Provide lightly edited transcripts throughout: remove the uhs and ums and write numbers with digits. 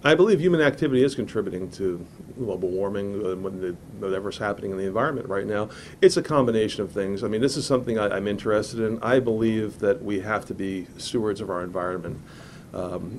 I believe human activity is contributing to global warming, whatever's happening in the environment right now. It's a combination of things. I mean, this is something I'm interested in. I believe that we have to be stewards of our environment.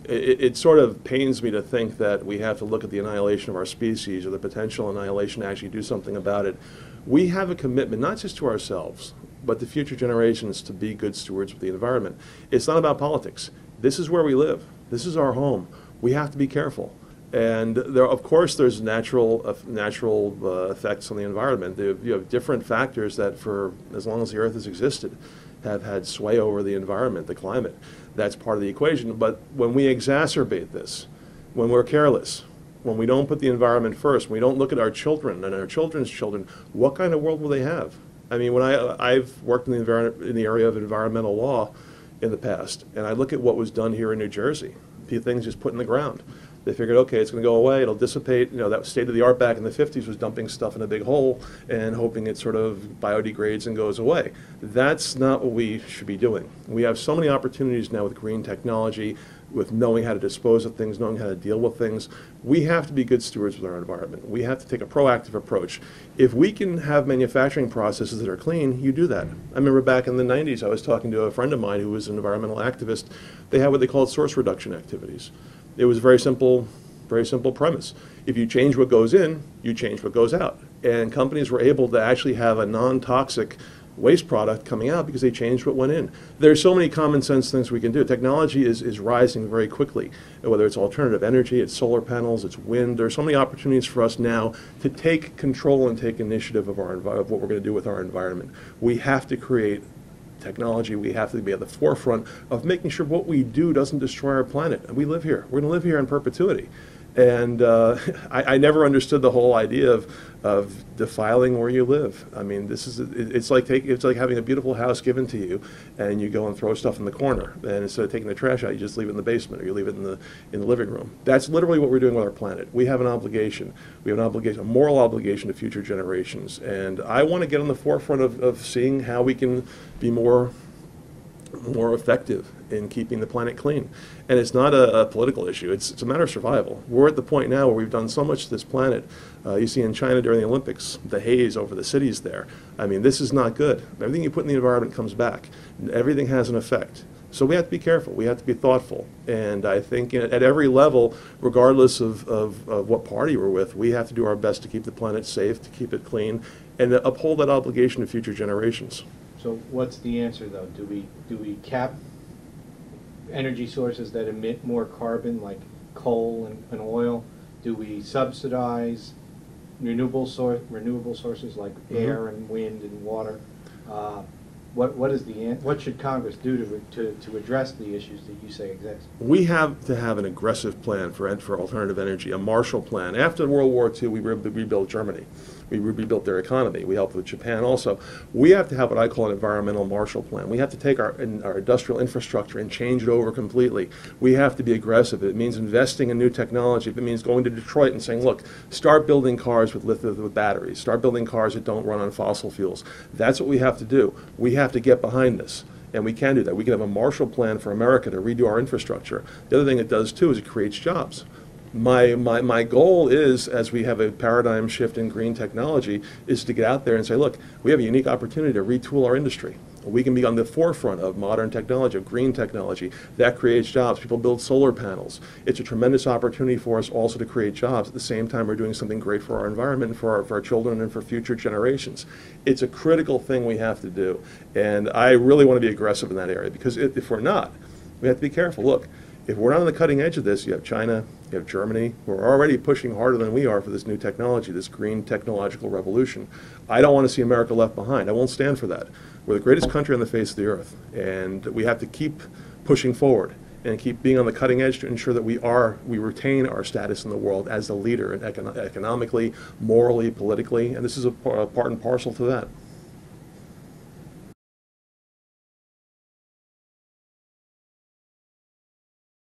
It sort of pains me to think that we have to look at the annihilation of our species or the potential annihilation to actually do something about it. We have a commitment, not just to ourselves, but to future generations to be good stewards of the environment. It's not about politics. This is where we live. This is our home. We have to be careful. And there, of course, there's natural effects on the environment. You have different factors that, for as long as the Earth has existed, have had sway over the environment, the climate. That's part of the equation. But when we exacerbate this, when we're careless, when we don't put the environment first, when we don't look at our children and our children's children, what kind of world will they have? I mean, when I've worked in the area of environmental law in the past, and I look at what was done here in New Jersey, things just put in the ground. They figured, okay, it's going to go away, it'll dissipate. You know, that state of the art back in the 50s was dumping stuff in a big hole and hoping it sort of biodegrades and goes away. That's not what we should be doing. We have so many opportunities now with green technology, with knowing how to dispose of things, knowing how to deal with things. We have to be good stewards with our environment. We have to take a proactive approach. If we can have manufacturing processes that are clean, you do that. I remember back in the 90s, I was talking to a friend of mine who was an environmental activist. They had what they called source reduction activities. It was a very simple premise. If you change what goes in, you change what goes out. And companies were able to actually have a non-toxic waste product coming out because they changed what went in. There's so many common sense things we can do. Technology is rising very quickly, whether it's alternative energy, it's solar panels, it's wind. There's so many opportunities for us now to take control and take initiative of what we're going to do with our environment. We have to create technology. We have to be at the forefront of making sure what we do doesn't destroy our planet. We live here. We're going to live here in perpetuity. And I never understood the whole idea of defiling where you live. I mean, it's like having a beautiful house given to you, and you go and throw stuff in the corner. And instead of taking the trash out, you just leave it in the basement, or you leave it in the living room. That's literally what we're doing with our planet. We have an obligation. We have an obligation, a moral obligation to future generations. And I want to get on the forefront of seeing how we can be more effective in keeping the planet clean. And it's not a political issue. It's a matter of survival. We're at the point now where we've done so much to this planet. You see in China during the Olympics, the haze over the cities there. I mean, this is not good. Everything you put in the environment comes back. Everything has an effect. So we have to be careful. We have to be thoughtful. And I think at every level, regardless of what party we're with, we have to do our best to keep the planet safe, to keep it clean, and uphold that obligation to future generations. So what's the answer, though? Do we cap energy sources that emit more carbon, like coal and oil? Do we subsidize renewable sources like air and wind and water? What should Congress do to address the issues that you say exist? We have to have an aggressive plan for alternative energy, a Marshall Plan. After World War II, we rebuilt Germany. We rebuilt their economy. We helped with Japan also. We have to have what I call an environmental Marshall Plan. We have to take our industrial infrastructure and change it over completely. We have to be aggressive. It means investing in new technology. It means going to Detroit and saying, look, start building cars with batteries. Start building cars that don't run on fossil fuels. That's what we have to do. We have to get behind this. And we can do that. We can have a Marshall Plan for America to redo our infrastructure. The other thing it does, too, is it creates jobs. My goal is, as we have a paradigm shift in green technology, is to get out there and say, look, we have a unique opportunity to retool our industry. We can be on the forefront of modern technology, of green technology. That creates jobs. People build solar panels. It's a tremendous opportunity for us also to create jobs. At the same time, we're doing something great for our environment, and for our children, and for future generations. It's a critical thing we have to do. And I really want to be aggressive in that area, because if we're not, we have to be careful. Look, if we're not on the cutting edge of this, you have China, you have Germany, who are already pushing harder than we are for this new technology, this green technological revolution. I don't want to see America left behind. I won't stand for that. We're the greatest country on the face of the earth, and we have to keep pushing forward and keep being on the cutting edge to ensure that we retain our status in the world as the leader, economically, morally, politically, and this is a part and parcel to that.